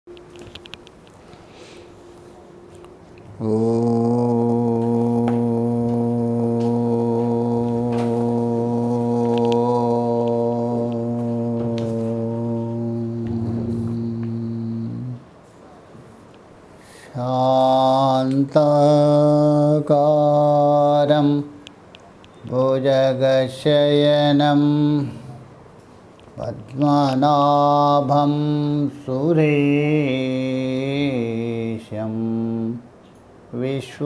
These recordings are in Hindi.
शान्ताकारं भुजगशयनं पद्मनाभं सुरेशं विश्वाधारं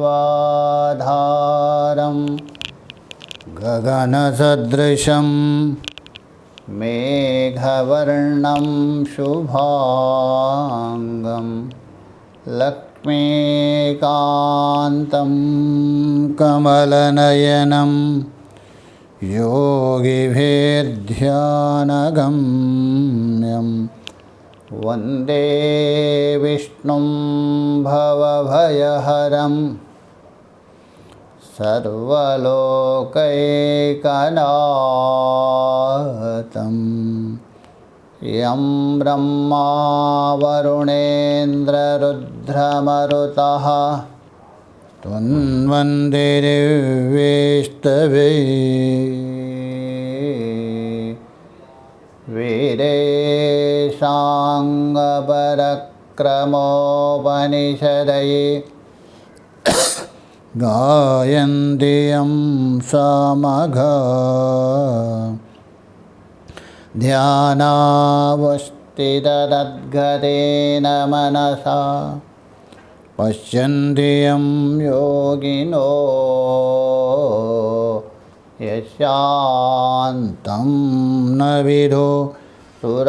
गगनसदृशं मेघवर्णं शुभांगं लक्ष्मीकान्तं कमलनयनं योगिभिर्ध्यानगम्यं वन्दे विष्णुं भवभयहरं सर्वलोकैकनाथं यं ब्रह्मा वरुणेन्द्ररुद्रमरुतः त्वन्वन्दे दिव्यैस्तवे वीरेशाङ्गपरक्रमोपनिषदये गायन्ति यं सामगा ध्यानावस्थिततद्गतेन मनसा पश्यन्ति यं योगिनो यशान्तं न विदो सुरासुरगणा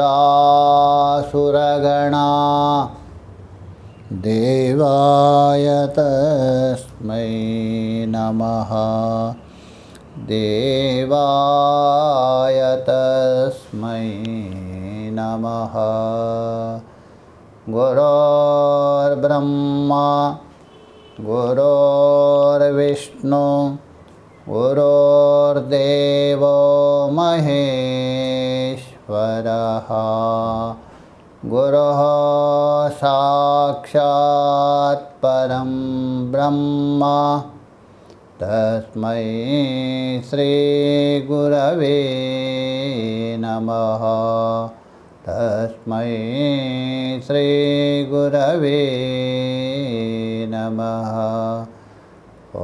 देवाय तस्मै नमः देवाय तस्मै नमः। गुरोर्ब्रह्मा गुरोर्विष्णु गुरोर्देवो महेश्वरः गुरुः साक्षात् परं ब्रह्म तस्मै श्रीगुरवे नमः तस्मै श्रीगुरवे नमः। ॐ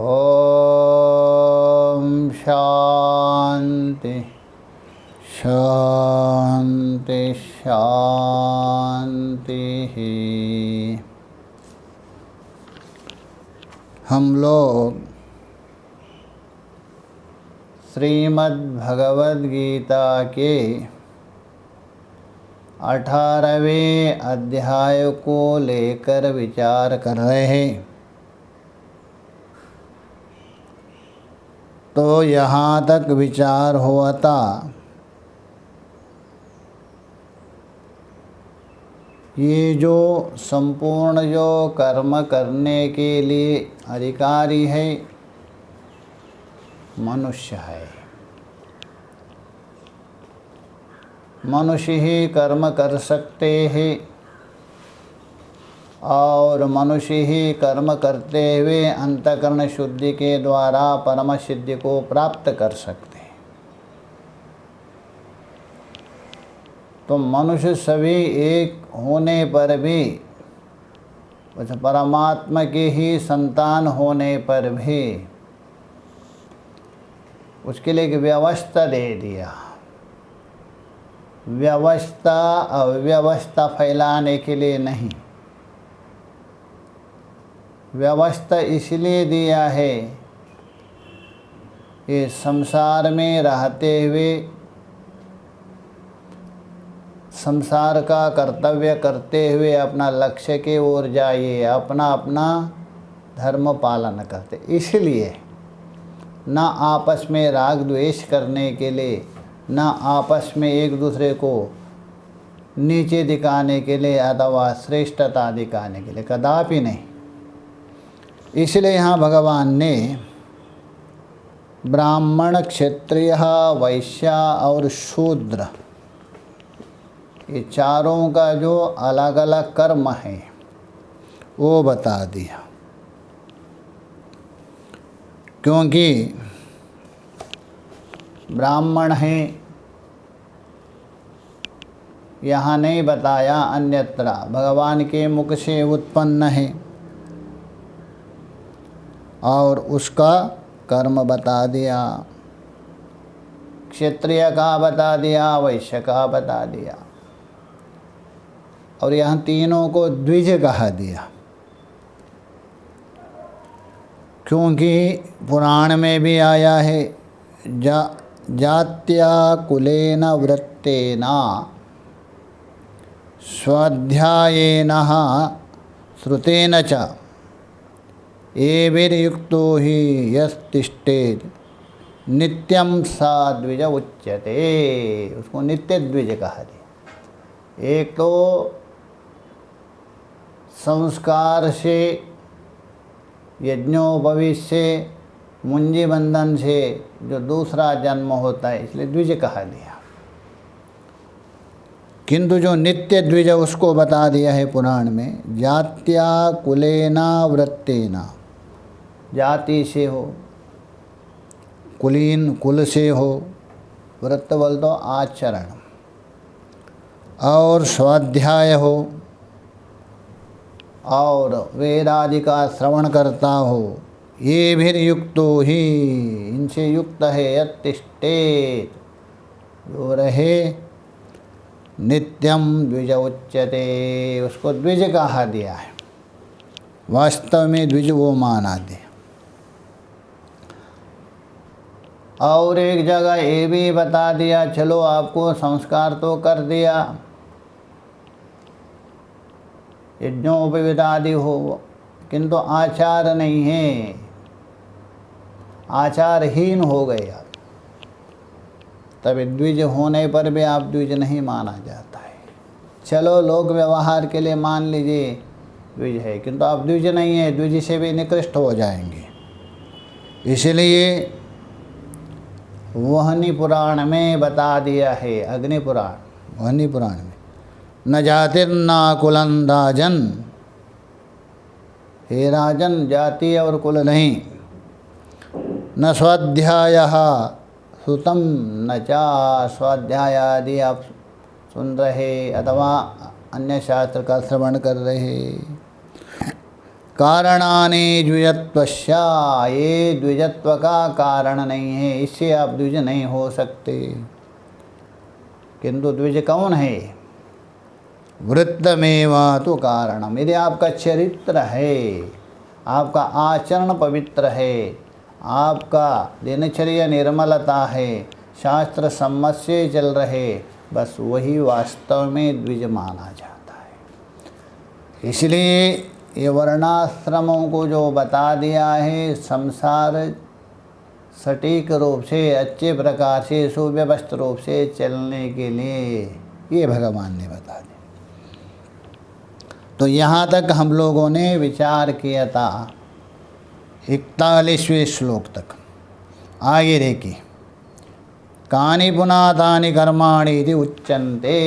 शान्ति शान्ति शान्तिः। हम लोग श्रीमद्भगवद्गीता के 18वें अध्याय को लेकर विचार कर रहे हैं। तो यहाँ तक विचार हुआ था ये जो संपूर्ण जो कर्म करने के लिए अधिकारी है मनुष्य है। मनुष्य ही कर्म कर सकते हैं और मनुष्य ही कर्म करते हुए अंतःकरण शुद्धि के द्वारा परम सिद्धि को प्राप्त कर सकते हैं। तो मनुष्य सभी एक होने पर भी उस परमात्मा के ही संतान होने पर भी उसके लिए एक व्यवस्था दे दिया। व्यवस्था अव्यवस्था फैलाने के लिए नहीं, व्यवस्था इसलिए दिया है ये संसार में रहते हुए संसार का कर्तव्य करते हुए अपना लक्ष्य की ओर जाइए, अपना अपना धर्म पालन करते। इसलिए ना आपस में राग द्वेष करने के लिए, ना आपस में एक दूसरे को नीचे दिखाने के लिए अथवा श्रेष्ठता दिखाने के लिए, कदापि नहीं। इसलिए यहाँ भगवान ने ब्राह्मण, क्षत्रिय, वैश्य और शूद्र ये चारों का जो अलग अलग कर्म है वो बता दिया। क्योंकि ब्राह्मण है यहाँ नहीं बताया, अन्यत्र भगवान के मुख से उत्पन्न है और उसका कर्म बता दिया। क्षत्रिय का बता दिया, वैश्य का बता दिया, और यहाँ तीनों को द्विज कहा दिया। क्योंकि पुराण में भी आया है जात्या कुलेन वृत्तेन स्वाध्यायेन श्रुतेन च एभिर्युक्तो हि यस्तिष्ठेत् नित्यं सा द्विज उच्यते। उसको नित्य द्विज कहा दिया। एक तो संस्कार से, यज्ञोपवीत से, मुंजी बंधन से जो दूसरा जन्म होता है, इसलिए द्विज कहा दिया। किंतु जो नित्य द्विज उसको बता दिया है पुराण में, जात्या कुलेना वृत्तेना, जाति से हो, कुलीन कुल से हो, व्रत बोल तो आचरण, और स्वाध्याय हो, और वेद आदि का श्रवण करता हो, ये भी युक्तो ही, इनसे युक्त है, यत्तिष्ठेत्, जो रहे, नित्यम द्विज उच्यते, उसको द्विज कहा दिया है। वास्तव में द्विज वो माना दिया। और एक जगह ये भी बता दिया, चलो आपको संस्कार तो कर दिया, यज्ञोपवीत आदि हो, किंतु आचार नहीं है, आचारहीन हो गए आप, तब द्विज होने पर भी आप द्विज नहीं माना जाता है। चलो लोग व्यवहार के लिए मान लीजिए द्विज है, किंतु आप द्विज नहीं है, द्विज से भी निकृष्ट हो जाएंगे। इसलिए वहनी पुराण में बता दिया है, अग्नि पुराण, वहनी पुराण में, न जातिर्ना कुलं राजन, हे राजन जाति और कुल नहीं, न स्वाध्यायः सुतम न चा, स्वाध्याय आदि आप सुन रहे अथवा अन्य शास्त्र का श्रवण कर रहे। कारणानि द्विजत्वस्या, ये द्विजत्व का कारण नहीं है, इससे आप द्विज नहीं हो सकते। किंतु द्विज कौन है? वृत्तमेवा तो कारणम, यदि आपका चरित्र है, आपका आचरण पवित्र है, आपका दिनचर्या निर्मलता है, शास्त्र सम्मत से चल रहे, बस वही वास्तव में द्विज माना जाता है। इसलिए ये वर्णाश्रमों को जो बता दिया है, संसार सटीक रूप से, अच्छे प्रकार से, सुव्यवस्थित रूप से चलने के लिए ये भगवान ने बता दिया। तो यहाँ तक हम लोगों ने विचार किया था 41वें श्लोक तक। आगे देखिए, कानि पुनातानि कर्माणि इति उच्यन्ते।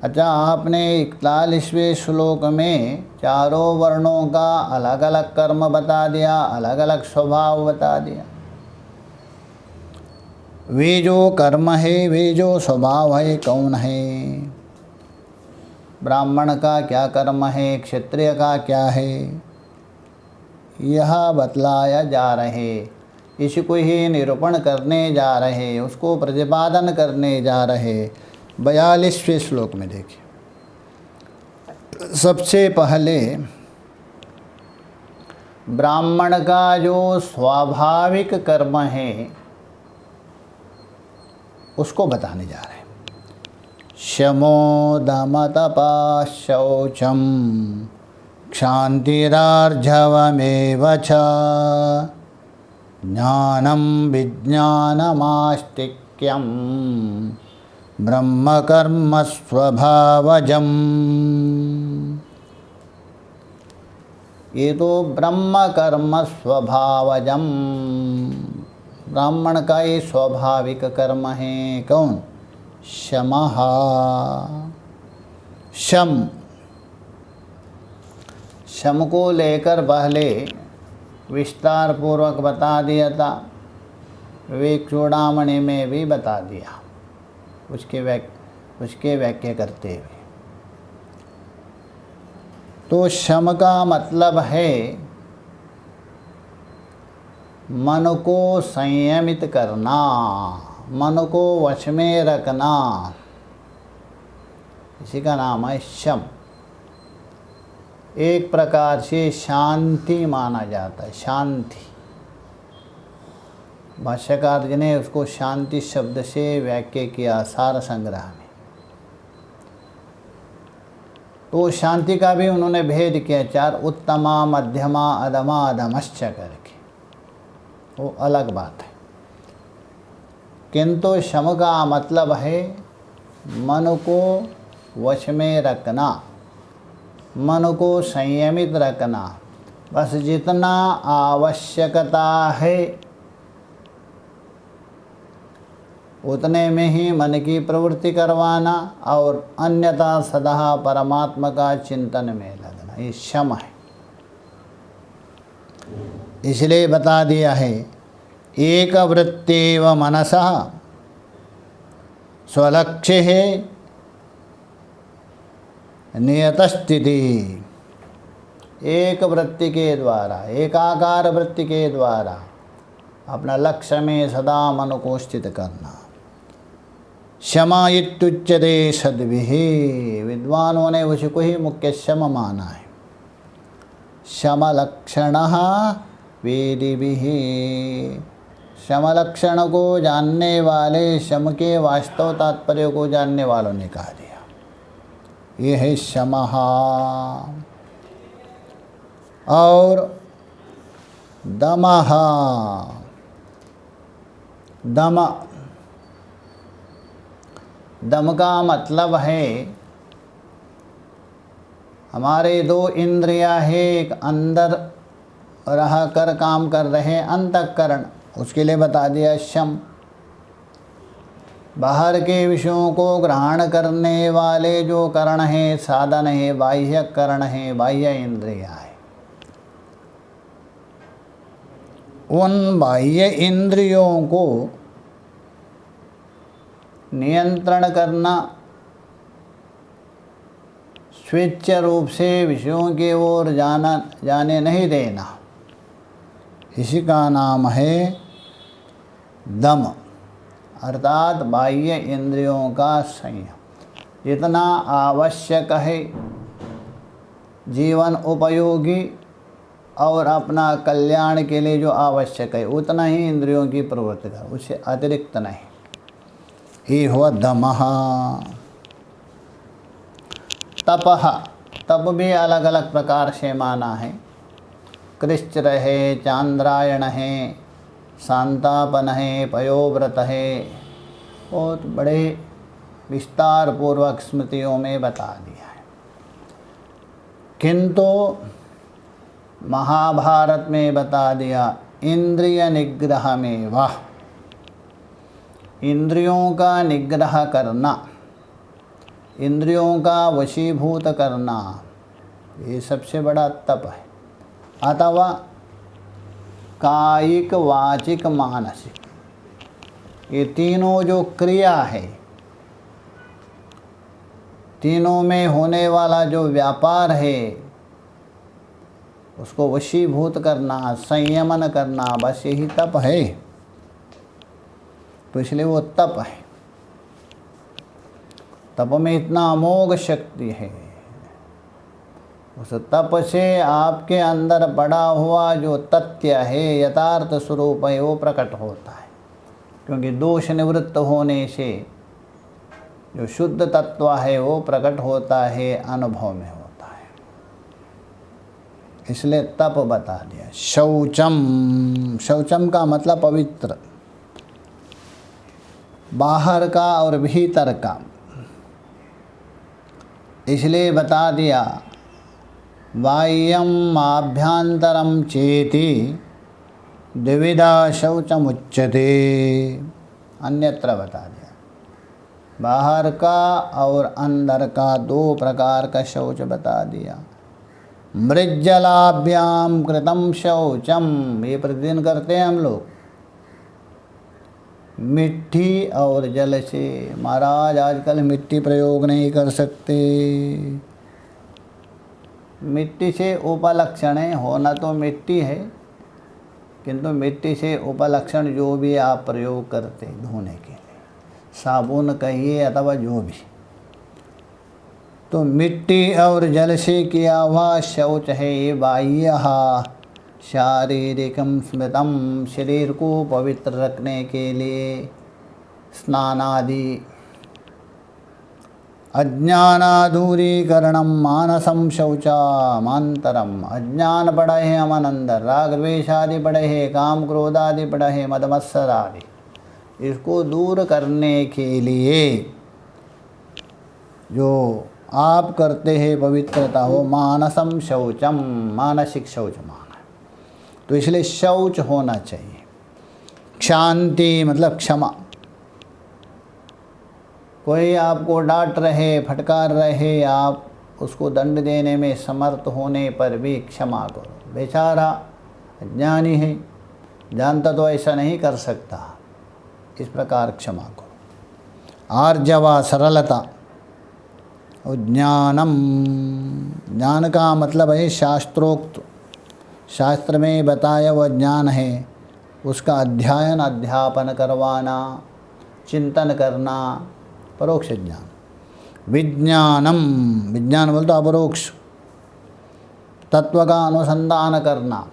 अच्छा, आपने 41वें श्लोक में चारों वर्णों का अलग अलग कर्म बता दिया, अलग अलग स्वभाव बता दिया। वे जो कर्म है, वे जो स्वभाव है, कौन है? ब्राह्मण का क्या कर्म है, क्षत्रिय का क्या है, यह बतलाया जा रहे। इसको ही निरूपण करने जा रहे, उसको प्रतिपादन करने जा रहे। 42वें श्लोक में देखिए, सबसे पहले ब्राह्मण का जो स्वाभाविक कर्म है उसको बताने जा रहे हैं। शमो दम तपा शौचम क्षान्तिरार्जवमेव च ज्ञानं विज्ञानमास्तिक्यं ब्रह्मकर्म स्वभावजम्। ये तो ब्रह्म कर्म स्वभावजम्, ब्राह्मण का ये स्वाभाविक कर्म है। कौन? शमः। शम, शम को लेकर पहले विस्तार पूर्वक बता दिया था, विवेक चूड़ामणि में भी बता दिया, उसके व्याख्या करते हुए। तो शम का मतलब है मन को संयमित करना, मन को वश में रखना, इसी का नाम है शम। एक प्रकार से शांति माना जाता है, शांति। भाष्यकार जी ने उसको शांति शब्द से व्याख्या किया सार संग्रह में। तो शांति का भी उन्होंने भेद किया, चार, उत्तमा, मध्यमा, अधमा, अधमश्च करके, वो अलग बात है। किंतु शम का मतलब है मन को वश में रखना, मन को संयमित रखना, बस जितना आवश्यकता है उतने में ही मन की प्रवृत्ति करवाना, और अन्यथा सदा परमात्मा का चिंतन में लगना, ये शम है। इसलिए बता दिया है, एक वृत्तेव मनसः स्वलक्ष्य है नियत स्थिति। एक वृत्ति के द्वारा, एकाकार वृत्ति के द्वारा अपना लक्ष्य में सदा मन को स्थित करना। क्षमा इत्युच्यते सद्भिः, विद्वानों ने उसको ही मुख्य शम माना है। शमलक्षणः वेदिभिः, शमलक्षण को जानने वाले, शम के वास्तव तात्पर्य को जानने वालों ने कहा दिया, ये है शमः। और दमः, दम, दम का मतलब है हमारे दो इंद्रियां है, एक अंदर रह कर काम कर रहे अंतःकरण, उसके लिए बता दिया शम। बाहर के विषयों को ग्रहण करने वाले जो करण हैं, साधन है, बाह्य करण है, बाह्य इंद्रियां है, उन बाह्य इंद्रियों को नियंत्रण करना, स्वेच्छ रूप से विषयों की ओर जाने नहीं देना, इसी का नाम है दम, अर्थात बाह्य इंद्रियों का संयम। जितना आवश्यक है, जीवन उपयोगी और अपना कल्याण के लिए जो आवश्यक है, उतना ही इंद्रियों की प्रवृत्ति कर, उससे अतिरिक्त नहीं। ये हुआ दमः। तपः, तप भी अलग अलग प्रकार से माना है। कृश्चिर है, चांद्रायण है, शांतापन है, पयोव्रत है, बहुत बड़े विस्तार पूर्वक स्मृतियों में बता दिया है। किंतु महाभारत में बता दिया इंद्रिय निग्रह में, वाह, इंद्रियों का निग्रह करना, इंद्रियों का वशीभूत करना, ये सबसे बड़ा तप है। अथवा कायिक, वाचिक, मानसिक, ये तीनों जो क्रिया है, तीनों में होने वाला जो व्यापार है, उसको वशीभूत करना, संयमन करना, बस यही तप है। तो इसलिए वो तप है। तप में इतना अमोघ शक्ति है, उस तप से आपके अंदर बड़ा हुआ जो तथ्य है, यथार्थ स्वरूप है, वो प्रकट होता है। क्योंकि दोष निवृत्त होने से जो शुद्ध तत्व है वो प्रकट होता है, अनुभव में होता है। इसलिए तप बता दिया। शौचम, शौचम का मतलब पवित्र, बाहर का और भीतर का, इसलिए बता दिया बाह्यम आभ्यंतरम चेति द्विविधा शौचमुच्यते, अन्यत्र बता दिया। बाहर का और अंदर का 2 प्रकार का शौच बता दिया। मृज्जलाभ्याम कृतम शौचम, ये प्रतिदिन करते हैं हम लोग, मिट्टी और जल से। महाराज आजकल मिट्टी प्रयोग नहीं कर सकते। मिट्टी से उपलक्षण है, होना तो मिट्टी है, किंतु मिट्टी से उपलक्षण जो भी आप प्रयोग करते धोने के लिए, साबुन कहिए अथवा जो भी, तो मिट्टी और जल से किया हुआ शौच है ये बाह्य शारीरिकम स्मृतम, शरीर को पवित्र रखने के लिए स्नान आदि। अज्ञानादूरीकरणम मानसम शौचामांतरम, अज्ञान पड़ा है अमन अंदर, राग द्वेष आदि पड़े है, काम क्रोध आदि पड़ा है, मद मत्सर आदि, इसको दूर करने के लिए जो आप करते हैं पवित्रता हो मानसम शौचम, मानसिक शौच माना। तो इसलिए शौच होना चाहिए। शांति मतलब क्षमा। कोई आपको डांट रहे, फटकार रहे, आप उसको दंड देने में समर्थ होने पर भी क्षमा करो। बेचारा अज्ञानी है, जानता तो ऐसा नहीं कर सकता, इस प्रकार क्षमा करो। आर्जवा सरलता और ज्ञानम, ज्ञान का मतलब है शास्त्रोक्त, शास्त्र में बताया वह ज्ञान है, उसका अध्ययन अध्यापन करवाना, चिंतन करना, परोक्ष ज्ञान। विज्ञानम, विज्ञान बोलते अपरोक्ष, तत्व का अनुसंधान करना,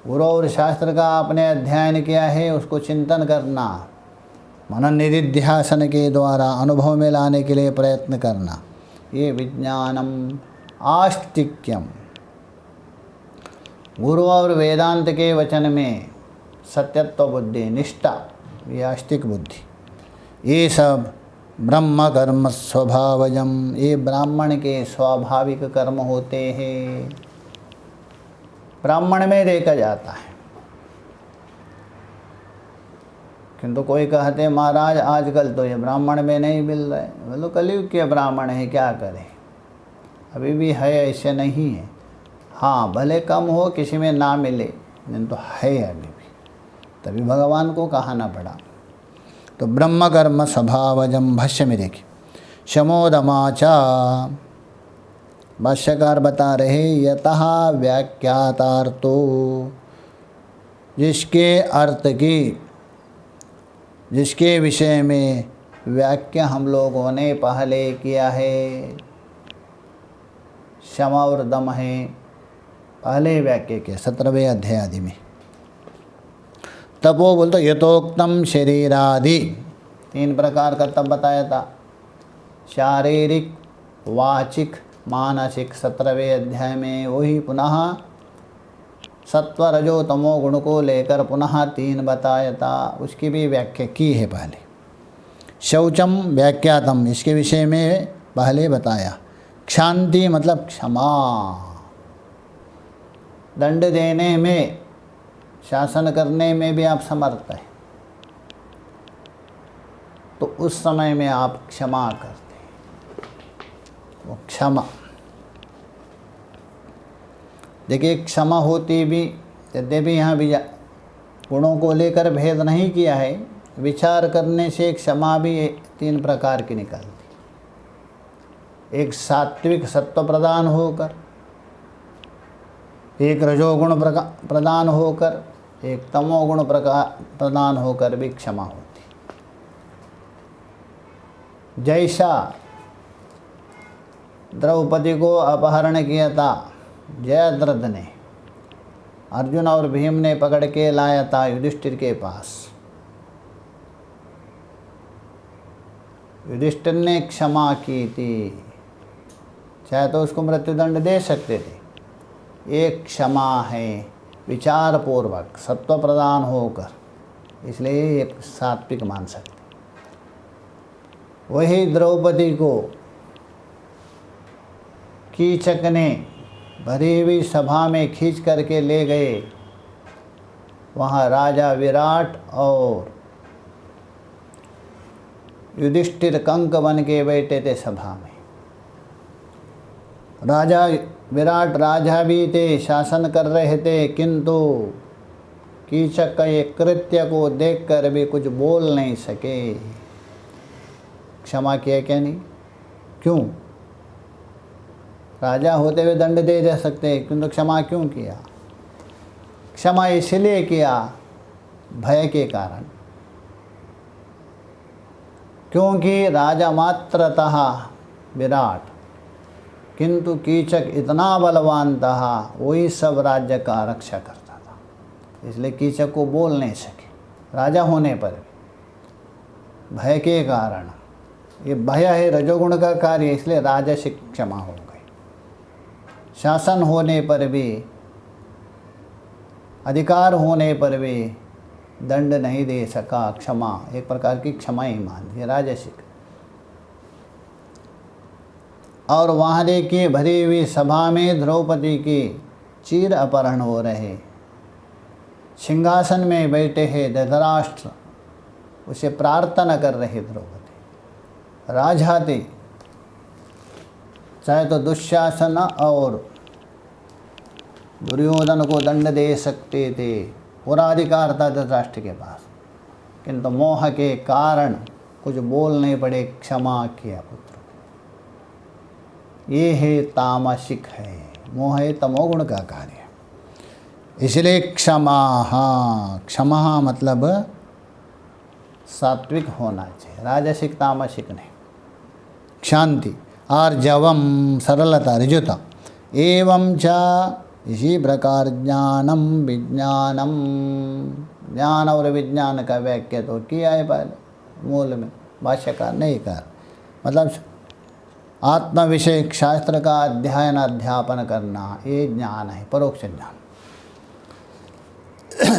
गुरु और शास्त्र का आपने अध्ययन किया है उसको चिंतन करना, मनन निधिध्यासन के द्वारा अनुभव में लाने के लिए प्रयत्न करना, ये विज्ञानम। आस्तिक्यम, गुरु और वेदांत के वचन में सत्यत्व बुद्धि, निष्ठा, ये आस्तिक बुद्धि। ये सब ब्रह्म कर्म स्वभावजम, ये ब्राह्मण के स्वाभाविक कर्म होते हैं, ब्राह्मण में देखा जाता है। किंतु कोई कहते महाराज आजकल तो ये ब्राह्मण में नहीं मिल रहे, बोलो कलयुग के ब्राह्मण है, क्या करें, अभी भी है, ऐसे नहीं है। हाँ भले कम हो, किसी में ना मिले, नहीं तो है अभी भी, तभी भगवान को कहना पड़ा। तो ब्रह्म कर्म स्वभावजम, भाष्य में देखिए, शमोदमाचा, भाष्यकार बता रहे यतः व्याख्यातार्थो, जिसके अर्थ की, जिसके विषय में व्याख्या हम लोगों ने पहले किया है, क्षमा और दम है, पहले व्याख्या के 17वें अध्याय आदि में। तब वो बोलते यथोक्तम शरीरादि, 3 प्रकार का तब बताया था, शारीरिक, वाचिक, मानसिक। 17वें अध्याय में वही पुनः सत्व रजो तमो गुण को लेकर पुनः 3 बताया था, उसकी भी व्याख्या की है पहले। शौचम व्याख्यातम, इसके विषय में पहले बताया। क्षांति मतलब क्षमा, दंड देने में, शासन करने में भी आप समर्थ हैं, तो उस समय में आप क्षमा करते हैं, वो क्षमा। देखिए क्षमा होती भी, यद्यपि यहाँ भी गुणों को लेकर भेद नहीं किया है, विचार करने से क्षमा भी 3 प्रकार की निकलती। एक सात्विक सत्व प्रदान होकर, एक रजोगुण प्रदान होकर, एक तमोगुण प्रदान होकर भी क्षमा होती। जैसा द्रौपदी को अपहरण किया था जयद्रथ ने, अर्जुन और भीम ने पकड़ के लाया था युधिष्ठिर के पास, युधिष्ठिर ने क्षमा की थी, चाहे तो उसको मृत्युदंड दे सकते थे। एक क्षमा है विचार पूर्वक, सत्व प्रदान होकर, इसलिए एक सात्विक मान सकते। वही द्रौपदी को कीचक ने भरी हुई सभा में खींच करके ले गए, वहाँ राजा विराट और युधिष्ठिर कंक बन के बैठे थे सभा में। राजा विराट राजा भी थे, शासन कर रहे थे, किंतु कीचक का ये कृत्य को देखकर भी कुछ बोल नहीं सके। क्षमा किया क्या नहीं? क्यों? राजा होते हुए दंड दे सकते, किंतु क्षमा क्यों किया? क्षमा इसलिए किया भय के कारण, क्योंकि राजा मात्रतः विराट, किंतु कीचक इतना बलवान था, वही सब राज्य का रक्षा करता था, इसलिए कीचक को बोल नहीं सके राजा होने पर भी भय के कारण। ये भय है रजोगुण का कार्य, इसलिए राजसिक क्षमा हो गई। शासन होने पर भी, अधिकार होने पर भी दंड नहीं दे सका, क्षमा एक प्रकार की क्षमा ही मान दी राजसिक। और वहाँ देखिए भरी हुई सभा में द्रौपदी की चीर अपहरण हो रहे, सिंहासन में बैठे हैं धृतराष्ट्र, उसे प्रार्थना कर रहे द्रौपदी। राजा थे, चाहे तो दुशासन और दुर्योधन को दंड दे सकते थे, पूरा अधिकार था धृतराष्ट्र के पास, किंतु मोह के कारण कुछ बोल नहीं पड़े, क्षमा किया पुत्र। ये है तामसिक है, मोह है तमोगुण का कार्य, इसलिए क्षमा। हाँ, क्षमा मतलब सात्विक होना चाहिए, राजसिक तामसिक नहीं। शांति, आर्जवम सरलता, ऋजुता, एवं च इसी प्रकार ज्ञानम विज्ञानम, ज्ञान और विज्ञान का व्याख्या तो किया है पहले मूल में, भाष्यकार नहीं कर, मतलब आत्म विषय शास्त्र का अध्ययन अध्यापन करना, ये ज्ञान है, परोक्ष ज्ञान।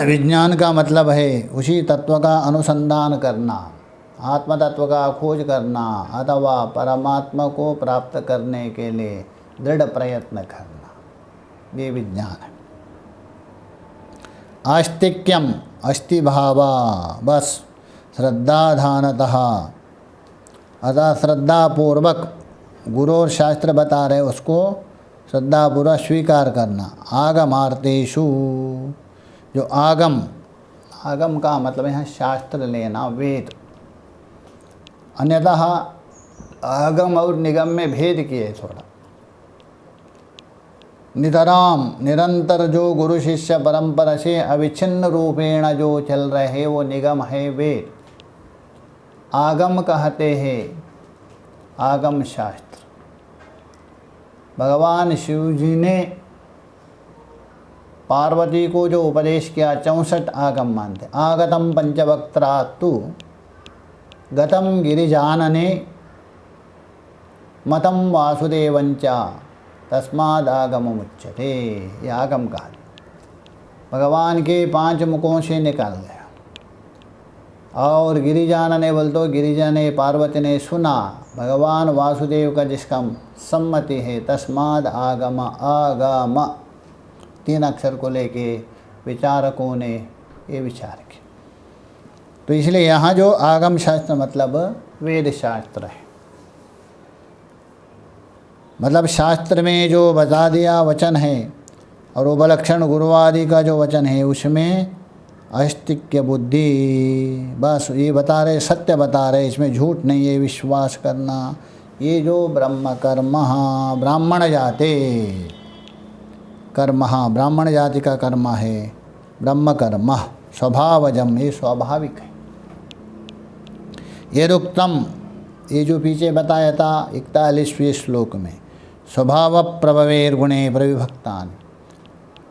विज्ञान का मतलब है उसी तत्व का अनुसंधान करना, आत्म तत्व का खोज करना, अथवा परमात्मा को प्राप्त करने के लिए दृढ़ प्रयत्न करना, ये विज्ञान है। आस्तिक्यम, अस्ति भावा, बस श्रद्धाधानतः, अतः श्रद्धापूर्वक गुरु और शास्त्र बता रहे उसको श्रद्धापूर्वक स्वीकार करना। आगमार्तेषु, जो आगम, आगम का मतलब यहाँ शास्त्र लेना, वेद। अन्यथा आगम और निगम में भेद किए थोड़ा। नितराम, निरंतर जो गुरु शिष्य परंपरा से अविच्छिन्न रूपेण जो चल रहे वो निगम है, वेद। आगम कहते हैं आगम शास्त्र। भगवान शिव जी ने पार्वती को जो उपदेश किया 64 आगम मानते। आगतम पंचवक्त्रात्तु गतम गिरिजानने मतम वासुदेवंच तस्माद् आगममुच्यते, ये आगम कहा। भगवान के 5 मुखों से निकल गया। और गिरिजान ने बोल तो गिरिजा ने, पार्वती ने सुना भगवान वासुदेव का जिसका सम्मति है, तस्माद् आगम, आगम 3 अक्षर को लेके विचारकों ने ये विचार किया। तो इसलिए यहाँ जो आगम शास्त्र मतलब वेद शास्त्र है, मतलब शास्त्र में जो बता दिया वचन है और उपलक्षण गुरुवादि का जो वचन है उसमें अस्तिक्य बुद्धि, बस ये बता रहे, सत्य बता रहे, इसमें झूठ नहीं है, विश्वास करना। ये जो ब्रह्म कर्म, ब्राह्मण जाते कर्म, ब्राह्मण जाति का कर्म है ब्रह्म कर्म, स्वभावजम, ये स्वाभाविक है। यदुक्तम, ये जो पीछे बताया था 41वें श्लोक में, स्वभाव प्रभवेर्गुणे प्रविभक्तानि,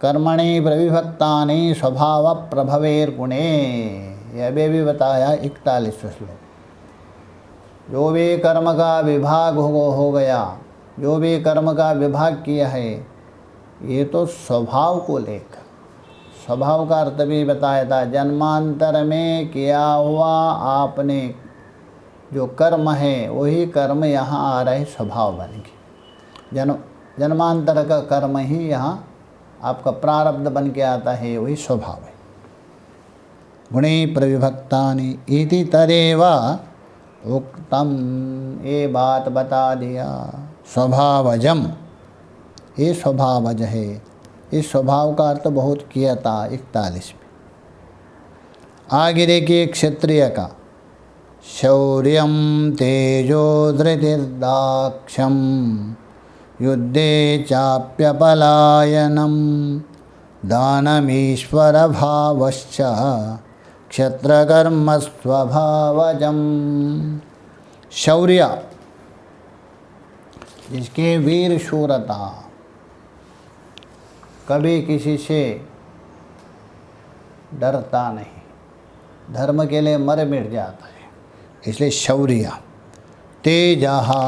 कर्मणि प्रविभक्तानि स्वभाव प्रभवेर्गुणे, यह भी बताया 41वें श्लोक। जो भी कर्म का विभाग हो गया, जो भी कर्म का विभाग किया है, ये तो स्वभाव को लेकर, स्वभाव का अर्थ भी बताया था। जन्मांतर में किया हुआ आपने जो कर्म है वही कर्म यहाँ आ रहे स्वभाव बन के। जन्मांतर का कर्म ही यहाँ आपका प्रारब्ध बन के आता है, वही स्वभाव है। गुणे प्रविभक्तानि इति तदेव उक्तम, ये बात बता दिया। स्वभावजम, ये स्वभावज है। इस स्वभाव का अर्थ बहुत किया था 41 में। आगे देखिए क्षत्रिय का, शौर्यम तेजो धृतिर्दाक्षम युद्धे चाप्यपलायनम दानमीश्वर भावश्च क्षत्रकर्म स्वभावजम। शौर्य, जिसके वीर शूरता, कभी किसी से डरता नहीं, धर्म के लिए मर मिट जाता है, इसलिए शौर्य। तेजहा,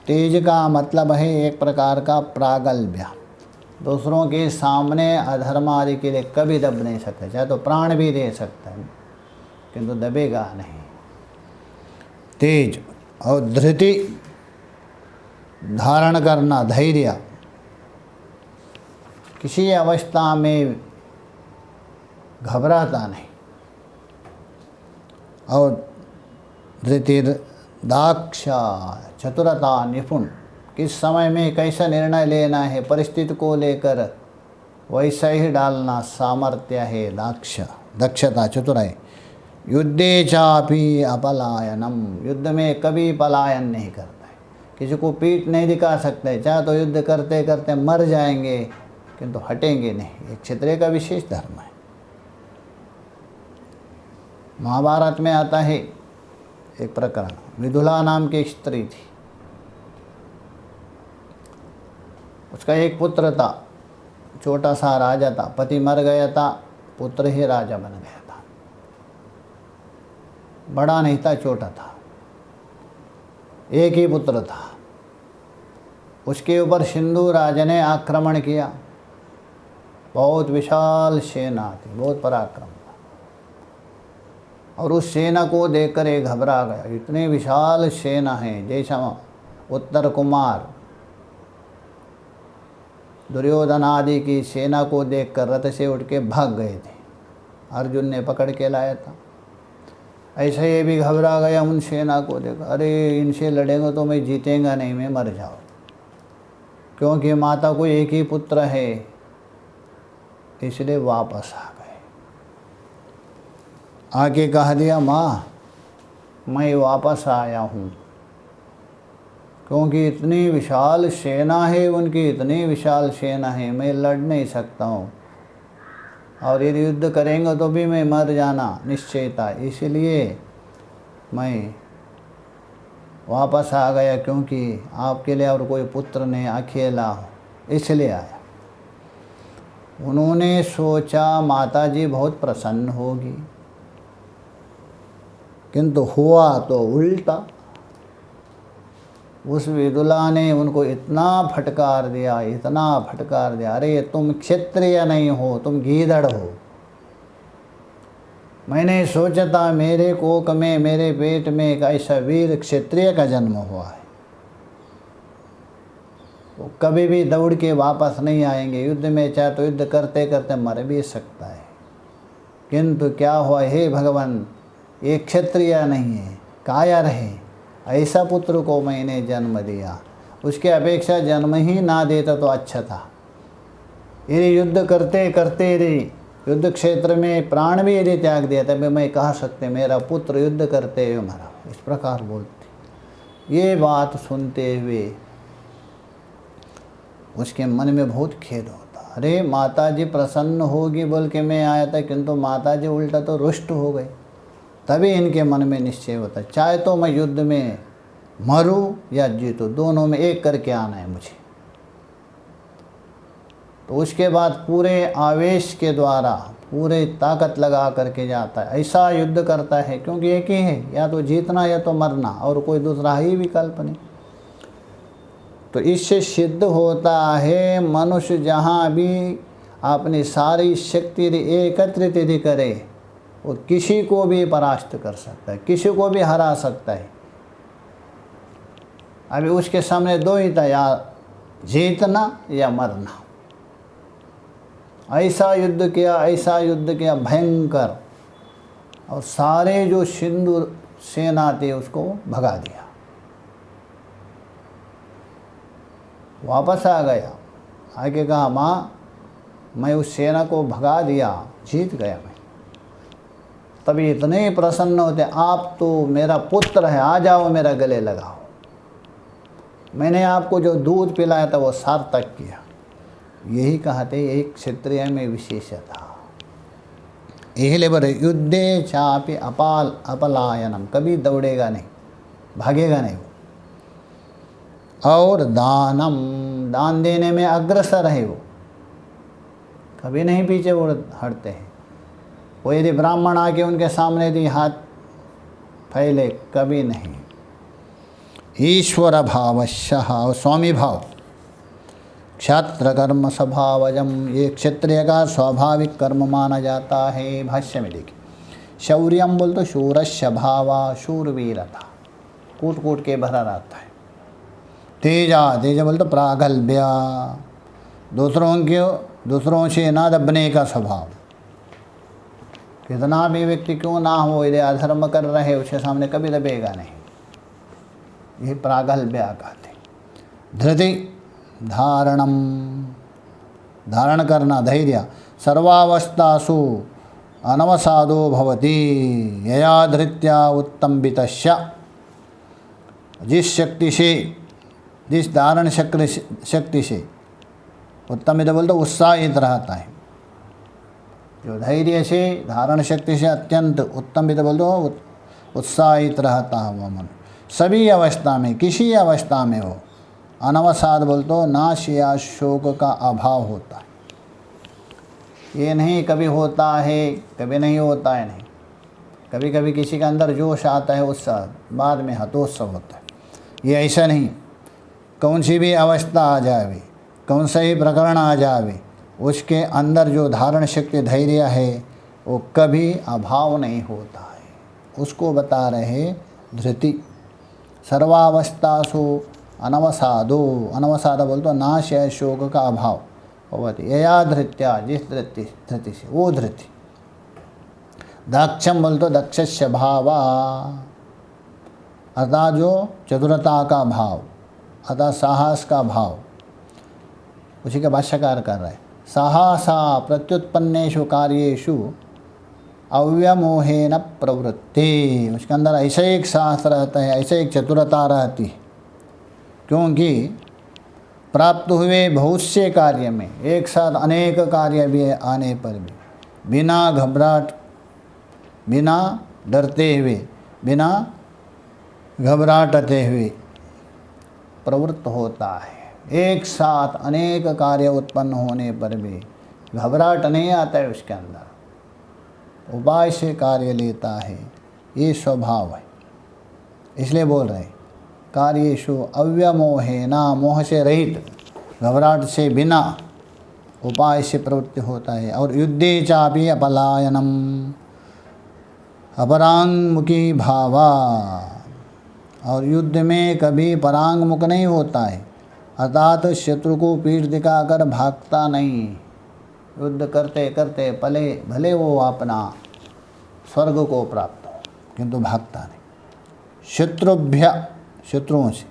तेज का मतलब है एक प्रकार का प्रागल्भ्य, दूसरों के सामने अधर्म आदि के लिए कभी दब नहीं सकता, चाहे तो प्राण भी दे सकता है किंतु दबेगा नहीं। तेज। और धृति, धारण करना, धैर्य, किसी अवस्था में घबराता नहीं। और धृतिर्दाक्ष, चतुरता, निपुण, किस समय में कैसा निर्णय लेना है परिस्थिति को लेकर वैसा ही डालना सामर्थ्य है, दाक्ष, दक्षता, चतुराई। युद्धे चापि अपलायनम, युद्ध में कभी पलायन नहीं करता है, किसी को पीठ नहीं दिखा सकते, चाहे तो युद्ध करते करते मर जाएंगे किंतु हटेंगे नहीं। एक क्षत्रिय का विशेष धर्म है। महाभारत में आता है एक प्रकरण, विदुला नाम की स्त्री थी, उसका एक पुत्र था, छोटा सा राजा था, पति मर गया था, पुत्र ही राजा बन गया था। बड़ा नहीं था, छोटा था, एक ही पुत्र था। उसके ऊपर सिंधु राजा ने आक्रमण किया, बहुत विशाल सेना थी, बहुत पराक्रम था। और उस सेना को देखकर एक घबरा गया, इतनी विशाल सेना है, जैसा उत्तर कुमार दुर्योधन आदि की सेना को देखकर रथ से उठ के भाग गए थे, अर्जुन ने पकड़ के लाया था। ऐसे ये भी घबरा गया उन सेना को देख, अरे इनसे लड़ेंगे तो मैं जीतेंगा नहीं, मैं मर जाऊँ, क्योंकि माता को एक ही पुत्र है, इसलिए वापस आ गए। आके कह दिया, माँ मैं वापस आया हूँ, क्योंकि इतनी विशाल सेना है उनकी, इतनी विशाल सेना है, मैं लड़ नहीं सकता हूँ, और यदि युद्ध करेंगे तो भी मैं मर जाना निश्चय था, इसलिए मैं वापस आ गया, क्योंकि आपके लिए और कोई पुत्र नहीं, अकेला हो, इसलिए आया। उन्होंने सोचा माताजी बहुत प्रसन्न होगी, किंतु हुआ तो उल्टा। उस विदुला ने उनको इतना फटकार दिया, इतना फटकार दिया, अरे तुम क्षत्रिय नहीं हो, तुम गीदड़ हो। मैंने सोचा था मेरे कोख में, मेरे पेट में एक ऐसा वीर क्षत्रिय का जन्म हुआ है, वो कभी भी दौड़ के वापस नहीं आएंगे, युद्ध में चाहे तो युद्ध करते करते मर भी सकता है, किंतु क्या हुआ, हे भगवान ये क्षत्रिय नहीं है, कायर है, ऐसा पुत्र को मैंने जन्म दिया, उसके अपेक्षा जन्म ही ना देता तो अच्छा था। यदि युद्ध करते करते यदि युद्ध क्षेत्र में प्राण भी यदि त्याग दिया तभी मैं कह सकते मेरा पुत्र युद्ध करते हुए मरा, इस प्रकार बोलते। ये बात सुनते हुए उसके मन में बहुत खेद होता, अरे माताजी प्रसन्न होगी बोल के मैं आया था, किंतु माताजी उल्टा तो रुष्ट हो गई। तभी इनके मन में निश्चय होता, चाहे तो मैं युद्ध में मरूं या जीतूं, दोनों में एक करके आना है मुझे। तो उसके बाद पूरे आवेश के द्वारा पूरे ताकत लगा करके जाता है, ऐसा युद्ध करता है, क्योंकि एक ही है, या तो जीतना या तो मरना, और कोई दूसरा ही विकल्प नहीं। तो इससे सिद्ध होता है मनुष्य जहाँ भी अपनी सारी शक्ति एकत्रित यदि करे वो किसी को भी परास्त कर सकता है, किसी को भी हरा सकता है। अभी उसके सामने दो ही था, या जीतना या मरना। ऐसा युद्ध किया, ऐसा युद्ध किया भयंकर, और सारे जो सिंधु सेना थी उसको भगा दिया, वापस आ गया, आके कहा माँ मैं उस सेना को भगा दिया, जीत गया मैं। तभी इतने प्रसन्न होते, आप तो मेरा पुत्र है, आ जाओ मेरा गले लगाओ, मैंने आपको जो दूध पिलाया था वो सार्थक किया। यही कहते यही क्षत्रिय में विशेषता। यही लेबर युद्धे चापि अपलायनम, कभी दौड़ेगा नहीं, भागेगा नहीं। और दानम, दान देने में अग्रसर है वो, कभी नहीं पीछे हटते हैं। वो यदि ब्राह्मण आके उनके सामने यदि हाथ फैले, कभी नहीं। ईश्वर भावशः, स्वामी भाव, क्षात्र कर्म स्वभावजम, ये क्षत्रिय का स्वाभाविक कर्म माना जाता है। भाष्य में देखिए, शौर्यम बोल तो शूरस्य भावा, शूरवीरता, कूट कूट के भरा रहता है। तेजा, तेज बोल तो प्रागल्भ्य, दूसरों से ना दबने का स्वभाव। कितना भी व्यक्ति क्यों ना हो, यदि अधर्म कर रहे उसके सामने कभी दबेगा नहीं, ये प्रागल्भ्य कहते। धृति, धारणम, धारण करना, धैर्य। सर्वावस्थासु अनवसादो भवति यया धृत्या उत्तम्बितस्य, जिस शक्ति से, जिस धारण शक्ति से, उत्तमित बोलते उत्साहित रहता है, जो धैर्य से, धारण शक्ति से अत्यंत उत्तमित बोल दो उत्साहित रहता है वह मन सभी अवस्था में, किसी अवस्था में हो। अनवसाद बोल तो नाश या शोक का अभाव होता है। ये नहीं कभी होता है कभी नहीं होता है, नहीं, कभी कभी किसी के अंदर जोश आता है, उत्साह, बाद में हतोत्सव होता है। ये ऐसा नहीं, कौन सी भी अवस्था आ जावे, कौन सा ही प्रकरण आ जावे, उसके अंदर जो धारण शक्ति धैर्य है वो कभी अभाव नहीं होता है। उसको बता रहे धृति। सर्वावस्थासु अनवसादो, अनवसाद बोल तो नाश है शोक का अभाव होती, यया धृत्या, जिस धृति से, वो धृति। दाक्षम बोल तो दक्षस्य भावा, अर्थात जो चतुरता का भाव, अर्थात साहस का भाव, उसी का भाष्यकार कर रहे हैं। साहसा प्रत्युत्पन्नेषु कार्येषु अव्यमोहेन प्रवृत्ति, उसके अंदर ऐसा एक साहस रहता है, ऐसा एक चतुरता रहती है, क्योंकि प्राप्त हुए बहुत से कार्य में एक साथ अनेक कार्य भी आने पर भी बिना घबराहट, बिना डरते हुए, बिना घबराहटते हुए प्रवृत्त होता है। एक साथ अनेक कार्य उत्पन्न होने पर भी घबराहट नहीं आता है उसके अंदर, उपाय से कार्य लेता है, ये स्वभाव है। इसलिए बोल रहे कार्येषु अव्यमोहेना, मोह से रहित, घबराहट से बिना, उपाय से प्रवृत्ति होता है। और युद्धे चापि अपलायनम, अपरांगमुखी भावा, और युद्ध में कभी परांगमुख नहीं होता है, अर्थात शत्रु को पीठ दिखाकर भागता नहीं। युद्ध करते करते भले वो अपना स्वर्ग को प्राप्त हो, किंतु भागता नहीं। शत्रुभ्य, शत्रुओं से।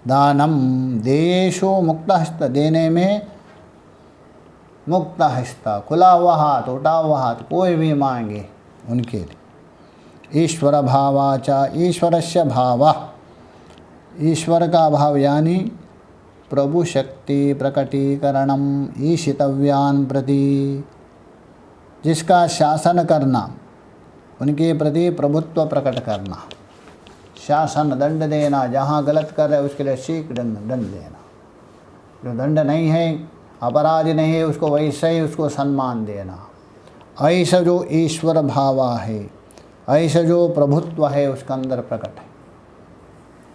दानम, देयेषु मुक्तहस्त, देने में मुक्तहस्त, खुला हुआ हाथ, उठा हुआ हाथ, कोई भी मांगे उनके लिए। ईश्वर भावाचा, ईश्वरस्य भावा, ईश्वर का भाव यानी प्रभु शक्ति प्रकटीकरणम ईशितव्यान प्रति, जिसका शासन करना, उनके प्रति प्रभुत्व प्रकट करना, शासन दंड देना, जहाँ गलत कर रहे उसके लिए शीघ्र दंड देना, जो दंड नहीं है, अपराध नहीं है, उसको वैसे ही उसको सम्मान देना। ऐसा जो ईश्वर भावा है, ऐसा जो प्रभुत्व है उसके अंदर प्रकट है,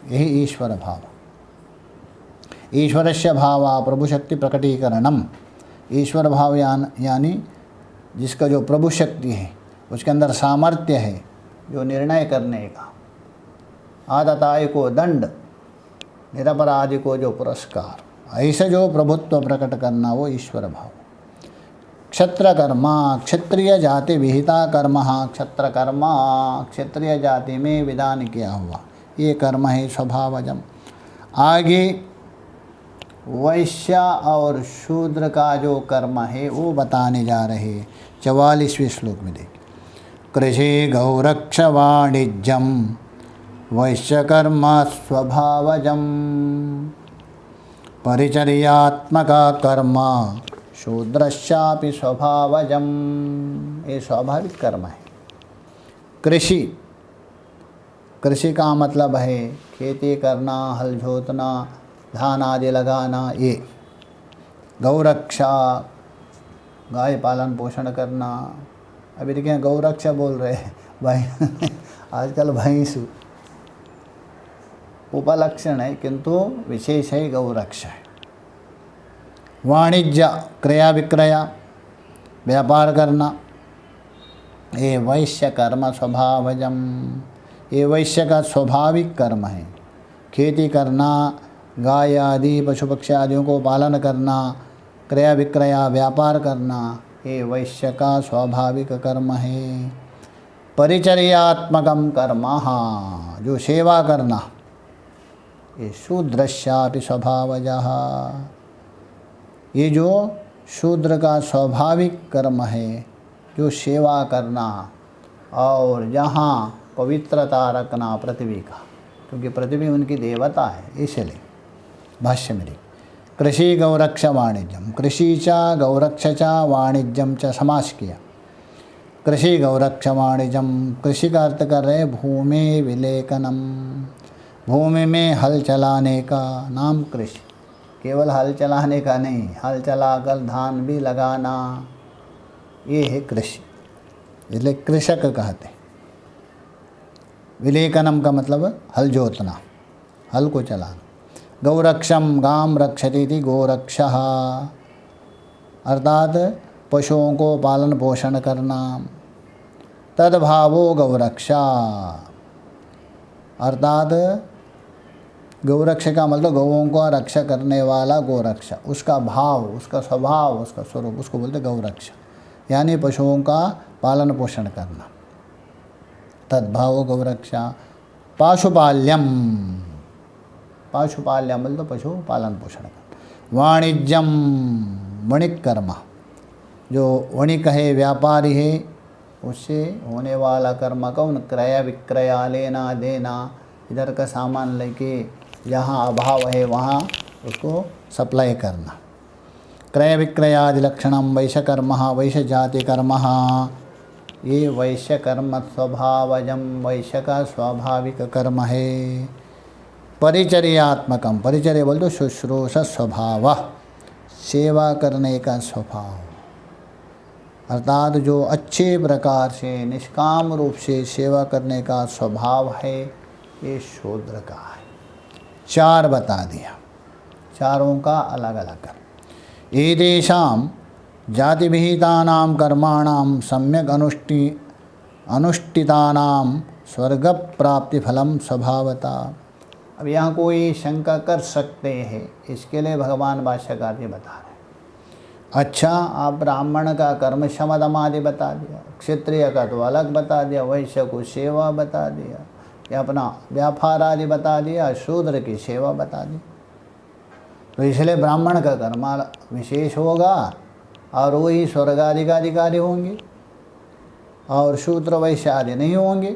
यही ईश्वर भाव। ईश्वरस्य भावा प्रभु शक्ति प्रकटीकरणम, ईश्वर भाव यानी जिसका जो प्रभु शक्ति है, उसके अंदर सामर्थ्य है जो निर्णय करने का, आदताय को दंड, निरपराधी को जो पुरस्कार, ऐसे जो प्रभुत्व प्रकट करना वो ईश्वर भाव। क्षत्र कर्मा क्षत्रिय जाति विहिता कर्म, क्षत्र कर्मा क्षत्रिय जाति में विधान किया हुआ ये कर्म है स्वभावजम। आगे वैश्य और शूद्र का जो कर्म है वो बताने जा रहे 44वें श्लोक में देखिए। कृषि गौरक्ष वाणिज्यम वैश्य कर्म स्वभावजम परिचर्यात्मक कर्म शूद्रश्चापि स्वभावजम। ये स्वाभाविक कर्म है। कृषि, कृषि का मतलब है खेती करना, हल जोतना, धान आदि लगाना। ये गौरक्षा गाय पालन पोषण करना। अभी देखिए गौरक्षा बोल रहे हैं भाई आजकल भैंस उपलक्षण है किंतु विशेष है गौरक्षा है। वाणिज्य क्रय विक्रय व्यापार करना। ये वैश्य कर्म स्वभावजम, ये वैश्य का स्वाभाविक कर्म है। खेती करना, गाय आदि पशु पक्षी आदियों को पालन करना, क्रय विक्रय व्यापार करना, ये वैश्य का स्वाभाविक कर्म है। परिचर्यात्मकम कर्म, जो सेवा करना, ये शूद्रश्चापि स्वभावजः, ये जो शूद्र का स्वाभाविक कर्म है, जो सेवा करना और जहाँ पवित्रता रखना पृथ्वी का, क्योंकि पृथ्वी उनकी देवता है। इसलिए भाष्य में कृषि गौरक्ष वाणिज्यम, कृषि चा गौरक्ष चा वाणिज्यम च समास किया। कृषि गौरक्ष वाणिज्यम, कृषि का अर्थ कर रहे भूमि विलेखनम, भूमि में हल चलाने का नाम कृषि। केवल हल चलाने का नहीं, हल चलाकर धान भी लगाना, ये है कृषि, इसलिए कृषक कहते। विलेखनम का मतलब हल जोतना, हल को चलाना। गौरक्षम गाम रक्षति थी गोरक्षः, अर्थात पशुओं को पालन पोषण करना। तद्भावो गौरक्षा, अर्थात गौरक्ष का मतलब गौओं का रक्षा करने वाला गोरक्षा, उसका भाव, उसका स्वभाव, उसका स्वरूप, उसको बोलते गौरक्षा, यानी पशुओं का पालन पोषण करना। तद्भावो गौरक्षा। पाशुपाल्यम, पाशुपाल्यम बोल तो पशु पालन पोषण करना। वाणिज्यम वणिक कर्म, जो वणिक है व्यापारी है, उससे होने वाला कर्म कौन? क्रय विक्रय, लेना देना, इधर का सामान लेके जहाँ अभाव है वहाँ उसको सप्लाई करना। क्रय विक्रयादि लक्षणम वैश्य कर्म, वैश्य जाति कर्म, ये वैश्य कर्म स्वभावजम, वैश्य का स्वाभाविक कर्म है। परिचर्यात्मकम, परिचर्या बोल तो शुश्रूषा स्वभाव, सेवा करने का स्वभाव, अर्थात जो अच्छे प्रकार से निष्काम रूप से सेवा करने का स्वभाव है, ये शूद्र का है। 4 बता दिया, चारों का अलग अलग कर। एतेषां जाति विहितानां कर्माणां सम्यक अनुष्ठितानां स्वर्ग प्राप्ति फलम स्वभावता। अब यहाँ कोई शंका कर सकते हैं, इसके लिए भगवान भाष्यकार जी बता रहे हैं। अच्छा, आप ब्राह्मण का कर्म शमदम आदि बता दिया, क्षत्रिय का तो अलग बता दिया, वैश्य को सेवा बता दिया, या अपना व्यापार आदि बता दिया, शूद्र की सेवा बता दी। तो इसलिए ब्राह्मण का कर्म विशेष होगा और वही स्वर्ग आदि का अधिकारी होंगे और शूद्र वैश्य आदि नहीं होंगे,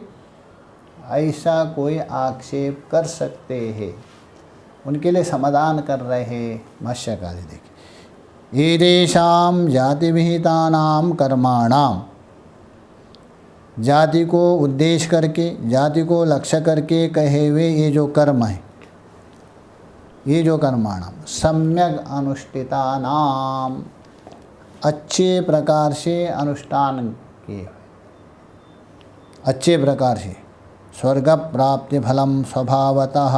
ऐसा कोई आक्षेप कर सकते हैं। उनके लिए समाधान कर रहे हैं भाष्यकार। देखिए, एतेषां जाति विहितानां कर्माणां, जाति को उद्देश्य करके, जाति को लक्ष्य करके कहे हुए ये जो कर्म है, ये जो कर्माणाम सम्यक अनुष्ठितानाम, अच्छे प्रकार से अनुष्ठान किए, अच्छे प्रकार से स्वर्ग प्राप्ति फलम स्वभावतः,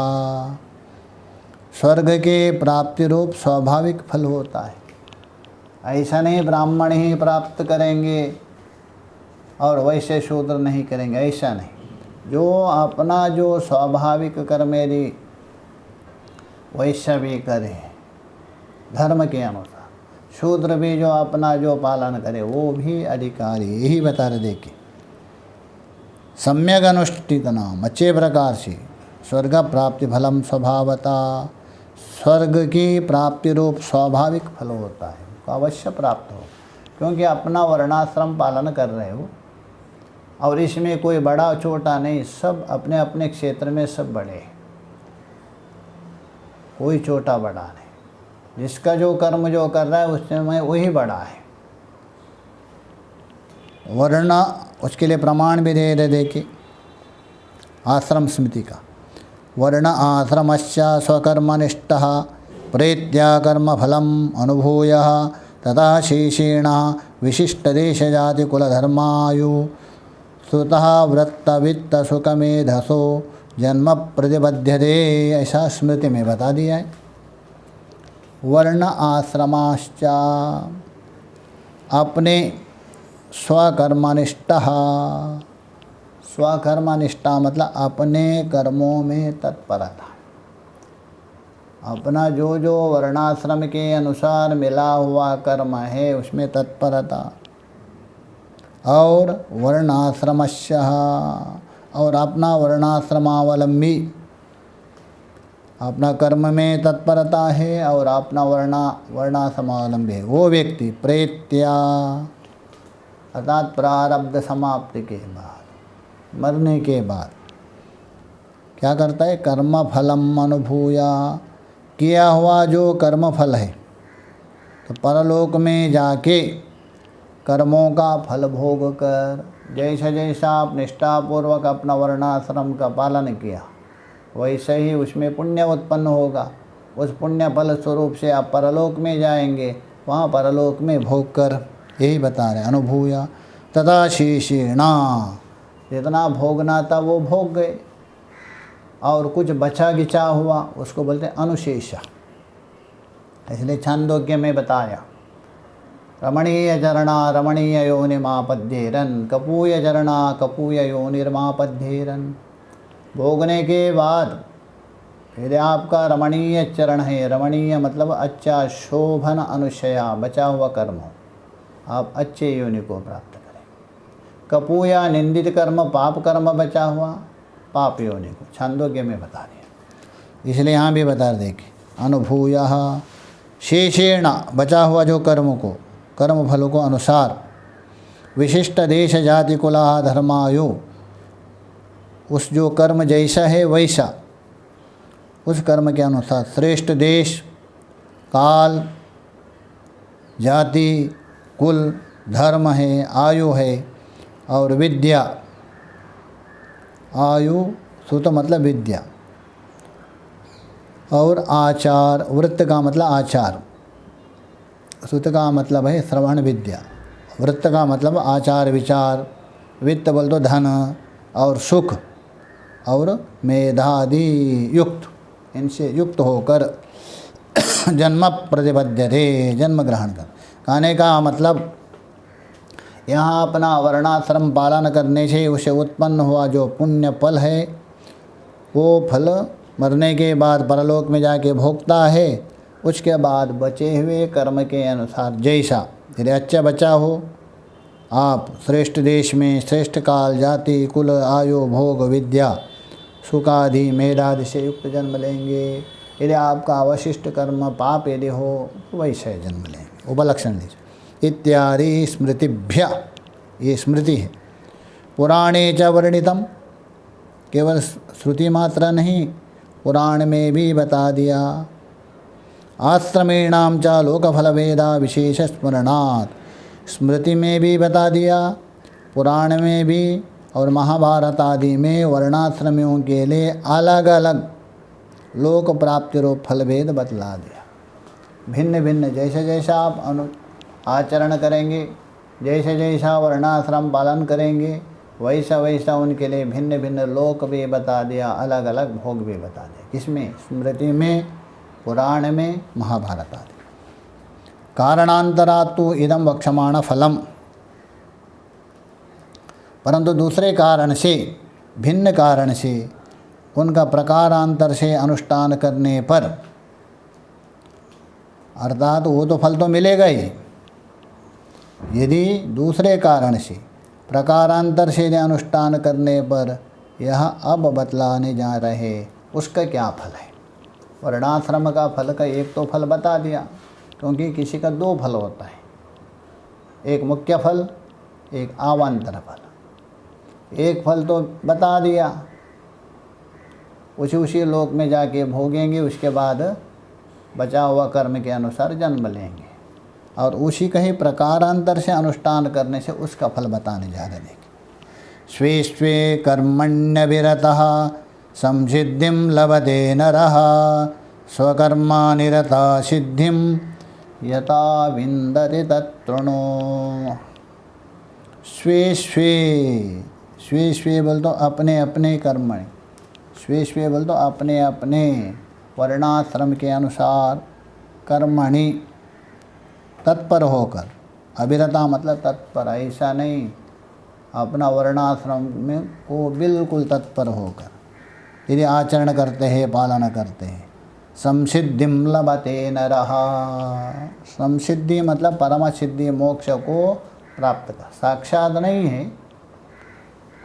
स्वर्ग के प्राप्ति रूप स्वाभाविक फल होता है। ऐसा नहीं ब्राह्मण ही प्राप्त करेंगे और वैश्य शूद्र नहीं करेंगे, ऐसा नहीं। जो अपना जो स्वाभाविक कर्म यदि वैश्य भी करे धर्म के अनुसार, शूद्र भी जो अपना जो पालन करे वो भी अधिकारी, यही बता रहे। देखिए सम्यक अनुष्ठित नाम अच्छे प्रकार से स्वर्ग प्राप्ति फलम स्वभावता, स्वर्ग की प्राप्ति रूप स्वाभाविक फल होता है, तो अवश्य प्राप्त हो, क्योंकि अपना वर्णाश्रम पालन कर रहे हो और इसमें कोई बड़ा छोटा नहीं, सब अपने अपने क्षेत्र में सब बड़े हैं, कोई छोटा बड़ा नहीं। जिसका जो कर्म जो कर रहा है उसमें वही बड़ा है। वर्ण उसके लिए प्रमाण भी दे रहे। देखिए आश्रम स्मृति का, वर्ण आश्रमश्च स्वकर्मनिष्ठः प्रेत्या कर्मफलम अनुभूय तथा शेषेण विशिष्टदेशजातिकुलधर्मायु सुतः वृत्तवित्तसुखमेधसो जन्म प्रतिबध्यते, ऐसा स्मृति में बता दिया है। वर्ण आश्रमाश्च अपने स्वकर्मनिष्ठः, स्वकर्मनिष्ठा मतलब अपने कर्मों में तत्परता, अपना जो जो वर्णाश्रम के अनुसार मिला हुआ कर्म है उसमें तत्परता। और वर्णाश्रमस्य, और अपना वर्णाश्रमावलंबी अपना कर्म में तत्परता है और अपना वर्णाश्रमावलंबी है वो व्यक्ति प्रेत्या अर्थात प्रारब्ध समाप्ति के बाद, मरने के बाद क्या करता है, कर्म फलम अनुभूया, किया हुआ जो कर्म फल है तो परलोक में जाके कर्मों का फल भोग कर, जैसा जैसा आप निष्ठापूर्वक अपना वर्णाश्रम का पालन किया वैसे ही उसमें पुण्य उत्पन्न होगा। उस पुण्य फल स्वरूप से आप परलोक में जाएंगे, वहाँ परलोक में भोग कर, यही बता रहे अनुभूया। तथा शेषेणा, जितना भोगना था वो भोग गए और कुछ बचा गिचा हुआ उसको बोलते हैं अनुशेषा। इसलिए छांदोग्य में बताया रमणीय चरणा रमणीय योनिमापध्येरन कपूय चरणा कपूय योनिर्मापध्येरन। भोगने के बाद यदि आपका रमणीय चरण है, रमणीय मतलब अच्छा शोभन अनुशया बचा हुआ कर्म हो, आप अच्छे योनि को प्राप्त करें। कपूया निंदित कर्म पाप कर्म बचा हुआ, पाप योनि को छांदोग्य में बता दिया। इसलिए यहाँ भी बता देखिए अनुभूय शेषेण बचा हुआ जो कर्म को, कर्म फलों को अनुसार विशिष्ट देश जाति कुला धर्मायु, उस जो कर्म जैसा है वैसा उस कर्म के अनुसार श्रेष्ठ देश काल जाति कुल धर्म है, आयु है और विद्या, आयु सुत मतलब विद्या और आचार, वृत्त का मतलब आचार, सुत का मतलब है श्रवण विद्या, वृत्त का मतलब आचार विचार, वित्त बोल तो धन और सुख और मेधादि युक्त, इनसे युक्त होकर जन्म प्रतिबद्धते, जन्म ग्रहण कर। कहने का मतलब यहाँ अपना वर्णाश्रम पालन करने से उसे उत्पन्न हुआ जो पुण्य फल है वो फल मरने के बाद परलोक में जाके भोगता है। उसके बाद बचे हुए कर्म के अनुसार जैसा यदि अच्छा बचा हो, आप श्रेष्ठ देश में श्रेष्ठ काल जाति कुल आयु भोग विद्या सुखादि मेधादि से युक्त जन्म लेंगे। यदि आपका अवशिष्ट कर्म पाप यदि हो तो वैसे जन्म लेंगे, उपलक्षण दीजिए। इत्यादि स्मृतिभ्य, ये स्मृति है। पुराणे च वर्णितम, केवल श्रुति मात्र नहीं पुराण में भी बता दिया। आश्रमेणाम च लोकफल वेदा विशेष स्मरणात्, स्मृति में भी बता दिया, पुराण में भी और महाभारत आदि में वर्णाश्रमियों के लिए अलग अलग लोक प्राप्ति रूप फल भेद बतला दिया। भिन्न भिन्न जैसे जैसा आप आचरण करेंगे, जैसे जैसा वर्णाश्रम पालन करेंगे वैसा वैसा उनके लिए भिन्न भिन्न लोक भी बता दिया, अलग अलग भोग भी बता दिया। किसमें? स्मृति में, पुराण में, महाभारत आदि। कारणांतरात् तो इदम वक्षमाण फलम, परंतु दूसरे कारण से, भिन्न कारण से, उनका प्रकारांतर से अनुष्ठान करने पर अर्थात वो तो फल तो मिलेगा ही। यदि दूसरे कारण से प्रकारांतर से अनुष्ठान करने पर यह अब बतलाने जा रहे उसका क्या फल है। वर्णाश्रम का फल का एक तो फल बता दिया, क्योंकि किसी का दो फल होता है, एक मुख्य फल, एक अवान्तर फल। एक फल तो बता दिया, उसी लोक में जाके भोगेंगे, उसके बाद बचा हुआ कर्म के अनुसार जन्म लेंगे, और उसी का ही प्रकारांतर से अनुष्ठान करने से उसका फल बताने जा रहे हैं। स्वे स्वे कर्मण्यभिरतः संसिद्धिं लभते नरः स्वकर्मा निरता सिद्धिं यथा विन्दति तत्तृणो। स्वे स्वे, स्वे स्वे बोल तो अपने अपने कर्मणि, स्वे स्वे बोल तो अपने अपने वर्णाश्रम के अनुसार कर्मणि तत्पर होकर। अभिरता मतलब तत्पर, ऐसा नहीं अपना वर्णाश्रम में को बिल्कुल तत्पर होकर यदि आचरण करते हैं, पालन करते हैं। संसिद्धिं लभते नरः, संसिद्धि मतलब परम सिद्धि, मोक्ष को प्राप्त कर, साक्षात नहीं है,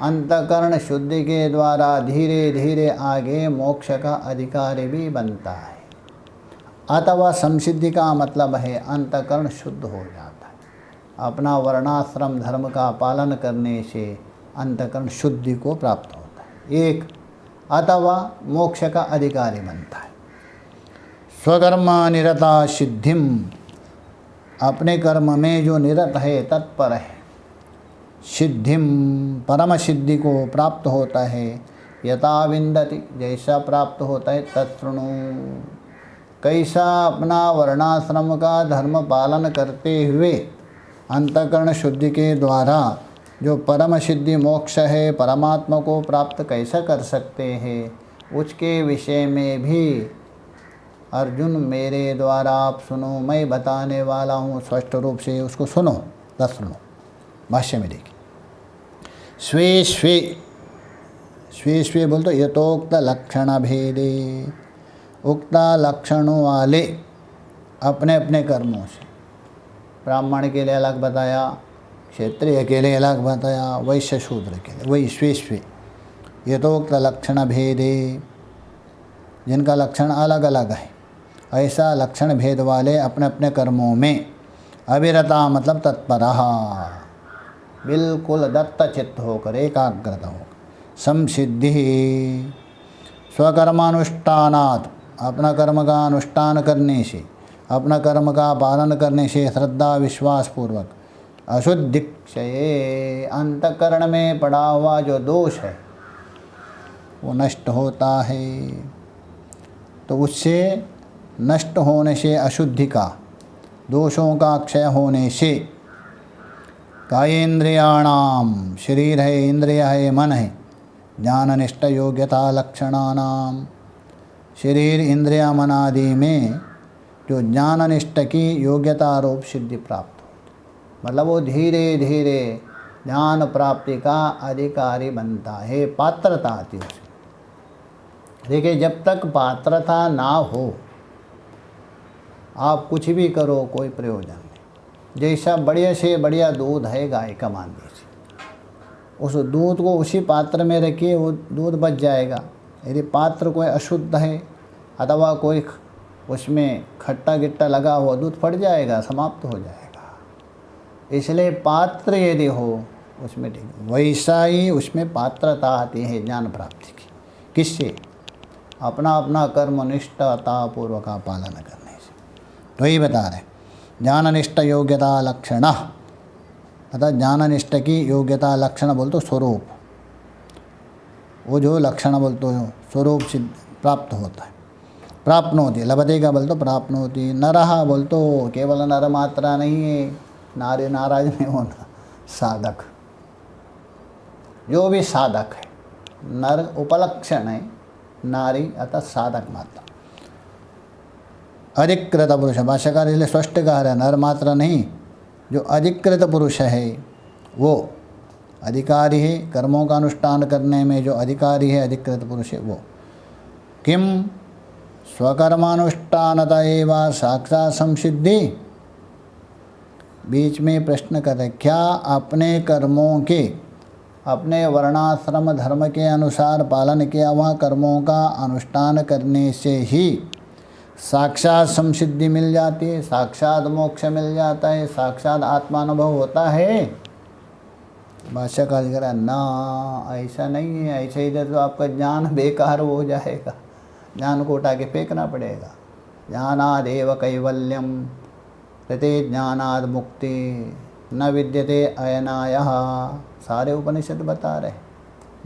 अंतःकरण शुद्धि के द्वारा धीरे धीरे आगे मोक्ष का अधिकारी भी बनता है। अथवा संसिद्धि का मतलब है अंतःकरण शुद्ध हो जाता है। अपना वर्णाश्रम धर्म का पालन करने से अंतःकरण शुद्धि को प्राप्त होता है, एक। अथवा मोक्ष का अधिकारी बनता है। स्वकर्मा निरता सिद्धिम, अपने कर्म में जो निरत है, तत्पर है, सिद्धिम परम सिद्धि को प्राप्त होता है। यथा विन्दति, जैसा प्राप्त होता है, तत्शृणु, कैसा अपना वर्णाश्रम का धर्म पालन करते हुए अंतःकरण शुद्धि के द्वारा जो परम सिद्धि मोक्ष है, परमात्मा को प्राप्त कैसा कर सकते हैं, उसके विषय में भी अर्जुन मेरे द्वारा आप सुनो, मैं बताने वाला हूँ स्पष्ट रूप से, उसको सुनो। दस सुनो, भाष्य में देखिए। स्वे स्वे, स्वे स्वे बोल तो यथोक्त लक्षण भेदे, उक्ता लक्षणों वाले अपने अपने कर्मों से। ब्राह्मण के लिए अलग बताया, क्षत्रिय के लिए अलग बताया, वैश्य शूद्र के लिए, वही स्वे स्वे यथोक्त लक्षण भेदे, जिनका लक्षण अलग अलग है, ऐसा लक्षण भेद वाले अपने अपने कर्मों में। अविरता मतलब तत्परः, बिल्कुल दत्त चित्त होकर, एकाग्रता होकर। संसिद्धि स्वकर्मानुष्ठानात्, अपना कर्म का अनुष्ठान करने से, अपना कर्म का पालन करने से श्रद्धा विश्वास पूर्वक। अशुद्धि क्षये, अंतःकरण में पड़ा हुआ जो दोष है वो नष्ट होता है। तो उससे नष्ट होने से, अशुद्धि का, दोषों का क्षय होने से, कायेन्द्रियाणाम, शरीर है, इंद्रिय है, मन है, ज्ञाननिष्ठ योग्यता लक्षणानाम, शरीर इंद्रिया मन आदि में जो ज्ञाननिष्ठ की योग्यता रूप सिद्धि प्राप्त हो, मतलब वो धीरे धीरे ज्ञान प्राप्ति का अधिकारी बनता है, पात्रता आती है उसे। देखिए, जब तक पात्रता ना हो आप कुछ भी करो कोई प्रयोजन नहीं। जैसा बढ़िया से बढ़िया दूध है गाय का, मान लीजिए, उस दूध को उसी पात्र में रखिए, वो दूध बच जाएगा। यदि पात्र कोई अशुद्ध है अथवा कोई उसमें खट्टा गिट्टा लगा हुआ, दूध फट जाएगा, समाप्त हो जाएगा। इसलिए पात्र यदि हो उसमें ठीक, वैसा ही उसमें पात्रता आती है ज्ञान प्राप्ति की। किससे? अपना अपना कर्म निष्ठातापूर्वक का पालन करने से। तो यही बता रहे, ज्ञाननिष्ठ योग्यता लक्षण, अर्थात ज्ञाननिष्ठ की योग्यता लक्षण बोल तो स्वरूप, वो जो लक्षण बोल तो स्वरूप से प्राप्त होता है। प्राप्नोति, लभते का बोल तो प्राप्नोति। नरः बोल तो केवल नर मात्रा नहीं है, नारी नाराज नहीं होना, साधक, जो भी साधक है, नर उपलक्षण है, नारी अतः साधक मात्रा। अधिकृत पुरुष, भाष्यकार इसलिए स्पष्ट कह रहे, नर मात्रा नहीं, जो अधिकृत पुरुष है वो अधिकारी है, कर्मों का अनुष्ठान करने में जो अधिकारी है, अधिकृत पुरुष है वो। किम स्वकर्मानुष्ठानता एव साक्षात संसिद्धि। बीच में प्रश्न कर रहे, क्या अपने कर्मों के, अपने वर्णाश्रम धर्म के अनुसार पालन किया हुआ कर्मों का अनुष्ठान करने से ही साक्षात संसिद्धि मिल जाती है, साक्षात मोक्ष मिल जाता है, साक्षात आत्मानुभव होता है? भाष्यकार कह रहा है ना, ऐसा नहीं है। ऐसे ही तो आपका ज्ञान बेकार हो जाएगा, ज्ञान को उठा के फेंकना पड़ेगा। ज्ञानादेव कैवल्यम तते ज्ञानाद मुक्ति न विद्यते अयनायः, सारे उपनिषद बता रहे।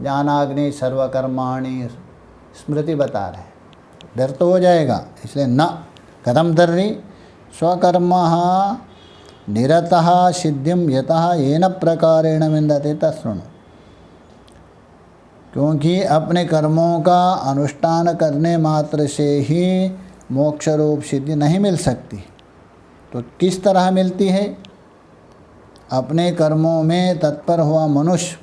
ज्ञानाग्नि सर्वकर्माणि स्मृति बता रहे, व्यर्थ हो जाएगा। इसलिए न कथम तर्हि स्वकर्मः निरतः सिद्धिं यतः येन प्रकारेण विन्दते तत्शृणु। क्योंकि अपने कर्मों का अनुष्ठान करने मात्र से ही मोक्ष रूप सिद्धि नहीं मिल सकती। तो किस तरह मिलती है? अपने कर्मों में तत्पर हुआ मनुष्य,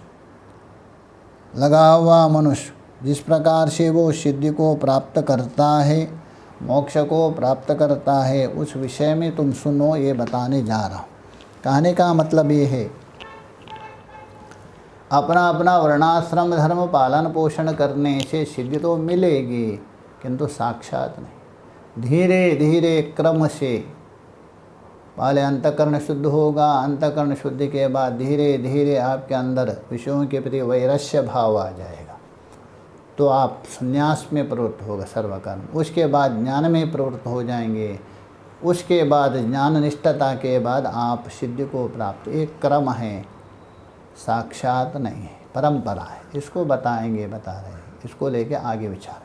लगा हुआ मनुष्य, जिस प्रकार से वो सिद्धि को प्राप्त करता है, मोक्ष को प्राप्त करता है, उस विषय में तुम सुनो, ये बताने जा रहा हूँ। कहने का मतलब ये है, अपना अपना वर्णाश्रम धर्म पालन पोषण करने से सिद्धि तो मिलेगी, किंतु साक्षात नहीं। धीरे धीरे क्रम से पहले अंतःकरण शुद्ध होगा, अंतःकरण शुद्धि के बाद धीरे धीरे आपके अंदर विषयों के प्रति वैरस्य भाव आ जाएगा, तो आप संन्यास में प्रवृत्त होगा सर्वकर्म। उसके बाद ज्ञान में प्रवृत्त हो जाएंगे, उसके बाद ज्ञान निष्ठता के बाद आप सिद्धि को प्राप्त। एक क्रम है, साक्षात नहीं है, परंपरा है। इसको बताएंगे, बता रहे हैं, इसको लेके आगे विचार।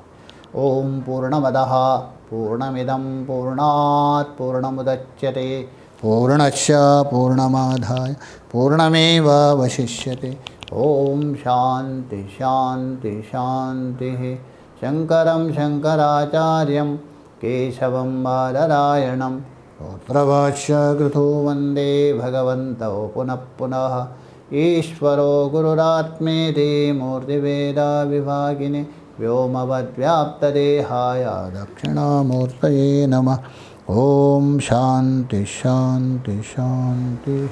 ओम पूर्णमदः पूर्णमिदं पूर्णात् पूर्णमुदच्यते पूर्णस्य पूर्णमादाय पूर्णमेवावशिष्यते। ओम शांति शांति शांति। शंकरं शंकराचार्यं केशवं बादरायणं सूत्रभाष्य कृतो वन्दे भगवन्तौ पुनः पुनः। ईश्वरो गुरुरात्मेति मूर्तिभेदविभागिने व्योमवद्व्याप्तदेहाय दक्षिणामूर्तये नमः। ओम शांति शांति शांति।